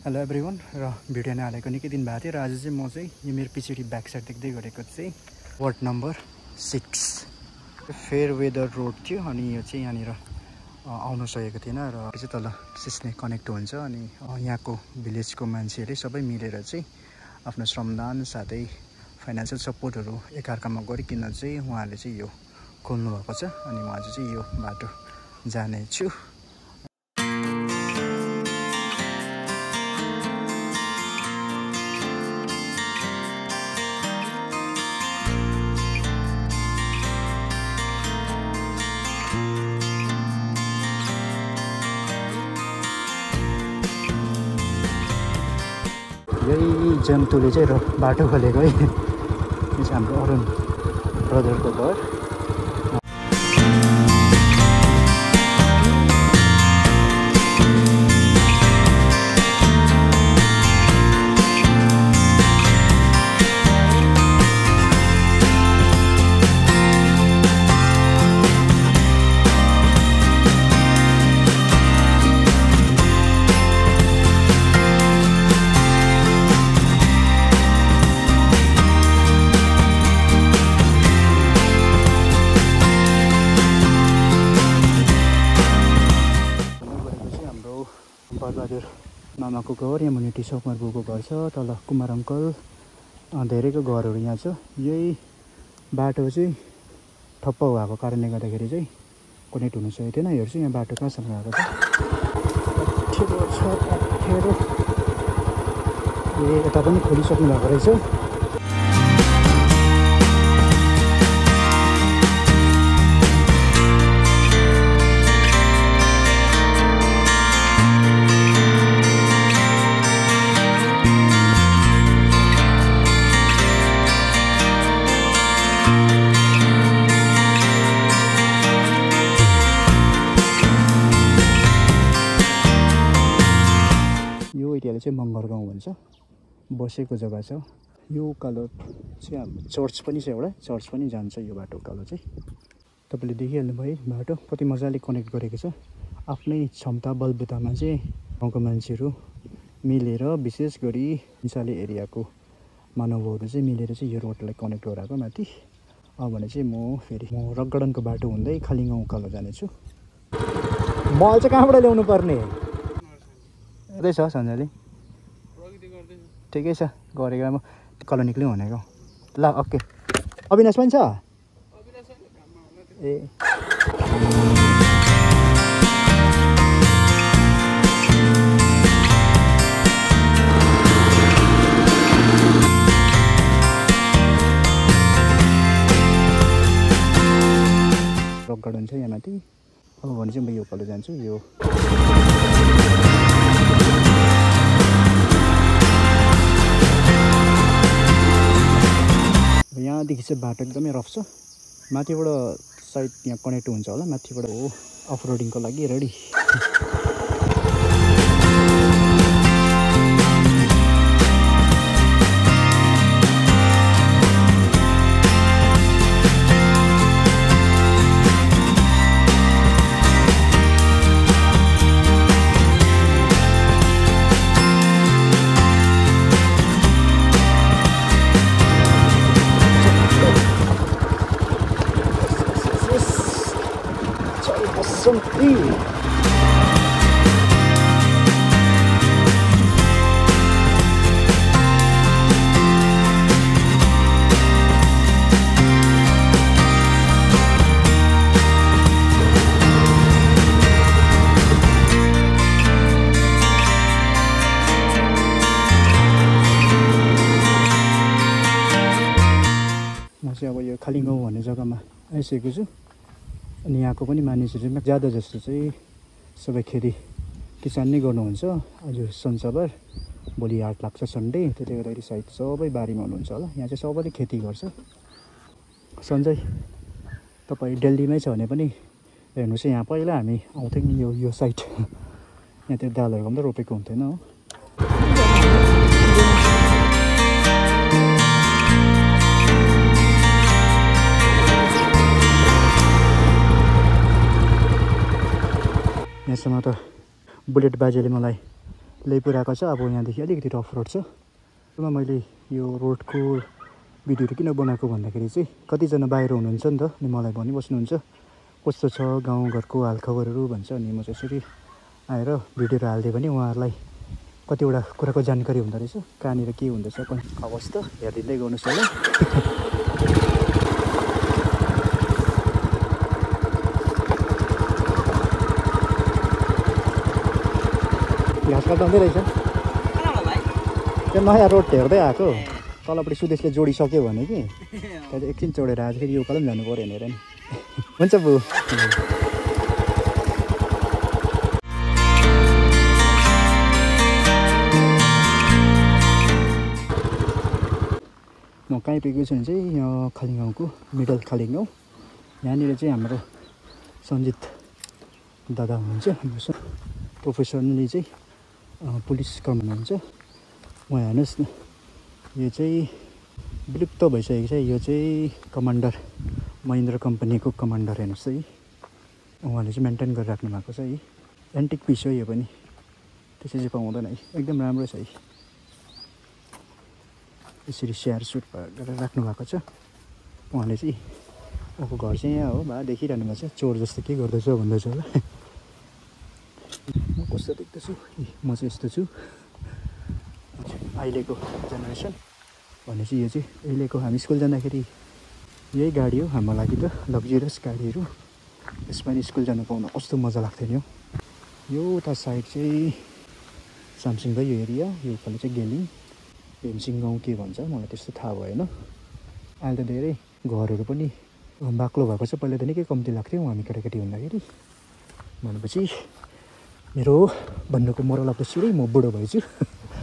Hello everyone र video नै हालेको निकै दिन भएको थियो र आज चाहिँ म चाहिँ यो मेरो पछाडि ब्याक साइड देख्दै गरेको चाहिँ ward number 6 fair weather road थियो अनि यो चाहिँ यहाँनिर आउन सकेको थिएन र चाहिँ तल सिस्ने कनेक्ट हुन्छ अनि यहाँको भिलेजको मान्छेहरूले सबै मिलेर चाहिँ आफ्नो श्रमदान साथै फाइनान्शियल सपोर्टहरू एकअर्कामा गरिकन चाहिँ उहाँहरूले चाहिँ यो खोल्नु भएको छ अनि म आज चाहिँ यो बाटो जाने छु। यही जन्तुले चाहिँ बाटो खोलेको है। यो चाहिँ हाम्रो अरुण ब्रदरको घर। बहादुर मामाको घर यहाँ मुनि टिसकुमार बुको घर छ, तल कुमार अङ्कल धेरैको घरहरू यहाँ छ। यही बाटो चाहिँ ठप्प भएको कारणले गर्दाखेरि चाहिँ कनेक्ट हुन सकेको थिएन। हेर्छु यहाँ बाटो कहाँसम्म गएको छ, अप्ठ्यारो यता पनि खोलिसक्नु भएको रहेछ। एरियाले चाहिँ मङ्गर गाउँ भन्छ, बसेको जग्गा छ। यो उकालो चाहिँ हाम्रो चर्च पनि छ, एउटा चर्च पनि जान्छ यो बाटो उकालो चाहिँ। तपाईँले देखिहाल्नु भयो बाटो कति मजाले कनेक्ट गरेको छ। आफ्नै क्षमता बलबुतामा चाहिँ गाउँको मान्छेहरू मिलेर विशेष गरी निसाले एरियाको मानवहरू चाहिँ मिलेर चाहिँ यो रोडलाई कनेक्ट गराएको माथि। अब भने चाहिँ म रकगार्डनको बाटो हुँदै खालिगाउँ उकालो जानेछु। मल चाहिँ कहाँबाट ल्याउनु पर्ने छ सञ्जयले? ठिकै छ गरेको म कल निक्ल्यौँ भनेको। ल ओके। अविनाश पनि छ ए रक गार्डन छ यहाँ माथि। अब भने चाहिँ म यो उकालो जान्छु। यो यहाँदेखि चाहिँ बाटो एकदमै रफ छ। माथिबाट साइड यहाँ कनेक्ट हुन्छ होला, माथिबाट हो अफ रोडिङको लागि रेडी। म चाहिँ अब यो खालिगाउँ भन्ने जग्गामा आइसकेको छु। अनि यहाँको पनि मानिसहरू ज्यादा जस्तो चाहिँ सबै खेती किसान नै गर्नुहुन्छ। आज शनिबार, भोलि हाट लाग्छ सन्डे, त्यसले गर्दाखेरि सायद सबै बारीमा हुनुहुन्छ होला। यहाँ चाहिँ सबैले खेती गर्छ। सञ्जय तपाईँ दिल्लीमै छ भने पनि हेर्नुहोस् यहाँ पहिला हामी आउँथ्यौँ नि यो साइड, यहाँतिर दालहरू पनि त रोपेको हुन्थेन हो। यहाँसम्म त बुलेट बाजेले मलाई ल्याइपुऱ्याएको छ। अब यहाँदेखि अलिकति रफ रोड छ। मैले यो रोडको भिडियोहरू किन बनाएको भन्दाखेरि चाहिँ कतिजना बाहिर हुनुहुन्छ नि त, अनि मलाई भनिबस्नुहुन्छ कस्तो छ गाउँघरको हालखबरहरू भन्छ। अनि म चाहिँ यसरी आएर भिडियोहरू हालिदिएँ भने उहाँहरूलाई कतिवटा कुराको जानकारी हुँदो रहेछ, कहाँनिर के हुँदैछ अवस्था हेरिदिँदै गर्नुहोस् होला। घाँस काट्दै रहेछ त्यो नयाँ रोड हेर्दै आएको। तलपट्टि सुदेशले जोडिसक्यो भने कि त्यहाँदेखि एकछिन चढेर आज फेरि यो उकालो पनि जानु पऱ्यो भनेर नि। हुन्छ बु। म कहीँ पुगेको छु भने चाहिँ यहाँ खालिगाउँको मिडल खालिगाउँ। यहाँनिर चाहिँ हाम्रो सञ्जित दादा हुनुहुन्छ। हाम्रो प्रोफेसनली चाहिँ पुलिस कर्मी हुनुहुन्छ उहाँ। हेर्नुहोस् न, यो चाहिँ विलुप्त भइसकेको छ। यो चाहिँ कमान्डर महिन्द्र कम्पनीको कमान्डर हेर्नुहोस् है, उहाँले चाहिँ मेन्टेन गरिराख्नु भएको छ है। एन्टिक पिस हो यो पनि, त्यसै चाहिँ पाउँदैन है, एकदम राम्रो छ है। यसरी स्याहार सुट गरेर राख्नु भएको छ उहाँले चाहिँ। उहाँको घर चाहिँ यहाँ हो, भए देखिरहनु भएको छ। चोर जस्तो के गर्दैछ भन्दैछ होला। म कस्तो देख्दैछु, म चाहिँ यस्तो छु। अहिलेको जेनेरेसन भनेपछि यो चाहिँ अहिलेको हामी स्कुल जाँदाखेरि यही गाडी हो हाम्रो लागि त, लग्जरियस गाडीहरू। यसमा नि स्कुल जानु पाउन कस्तो मजा लाग्थ्यो नि। यो उता साइड चाहिँ सामसिङकै यो एरिया, यो उकालो चाहिँ गेलिङ भेमसिङ गाउँ के भन्छ मलाई त्यस्तो थाहा भएन। अहिले त धेरै घरहरू पनि बाक्लो भएको छ, पहिला त निकै कम्ती लाग्थ्यो हामी केटाकेटी हुँदाखेरि। भनेपछि मेरो भन्नुको मोरल अफ द स्टोरी, म बुढो भएछु।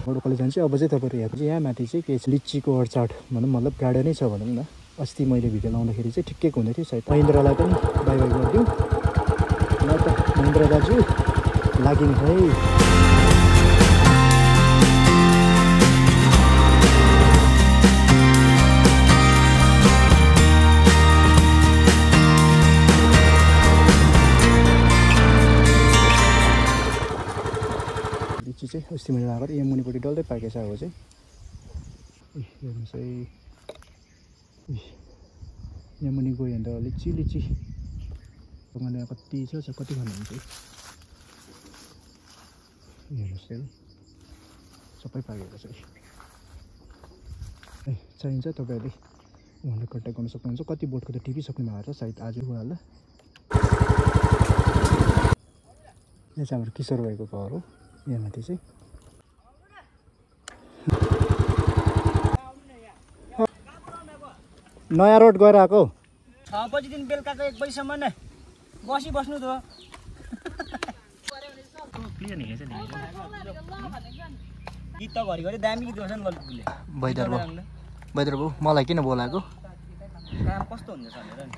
बुढो कलेज जान्छु। अब चाहिँ तपाईँहरू हेर्नु चाहिँ यहाँ माथि चाहिँ के लिचीको अरचाड भनौँ, मतलब गार्डनै छ भनौँ न। अस्ति मैले भिडियो लाउँदाखेरि चाहिँ ठिक्कैको हुँदै थियो। सायद महेन्द्रलाई पनि बाई बाई गरिदिउँ ल त। महेन्द्र दाजु लाग्यौँ है। चाहिँ अस्ति मैले लगाएको थिएँ, यहाँ मुनिपट्टि डल्लै पाकेको छ। अब चाहिँ हेर्नुहोस् है, यहाँ मुनि गयो भने त लिची लिची तपाईँले यहाँ कति छ कति खानुहुन्छ हेर्नुहोस् है, सबै पाकेको छ है। चाहिन्छ तपाईँहरूले उहाँले कन्ट्याक्ट गर्न सक्नुहुन्छ। कति बोटको त टिपिसक्नु भएको छ सायद आज होला। यहाँ चाहिँ हाम्रो किशोर भाइको घर हो। यहाँ माथि चाहिँ नयाँ रोड गएर आएको 6 बजीदेखि बेलुकाको 1 बजीसम्म नै बस्नु त। गीत त घरिघरि दामी गीत गर्छ नि ललितले। बैदर बाबु मलाई किन बोलाएको? काम कस्तो हुँदैछ भनेर नि।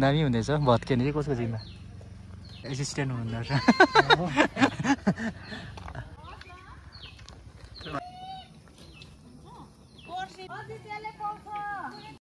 दामी हुँदैछ। भत्के नि कसको जिम्मा? एसिस्टेन्ट हुनुहुँदो रहेछ।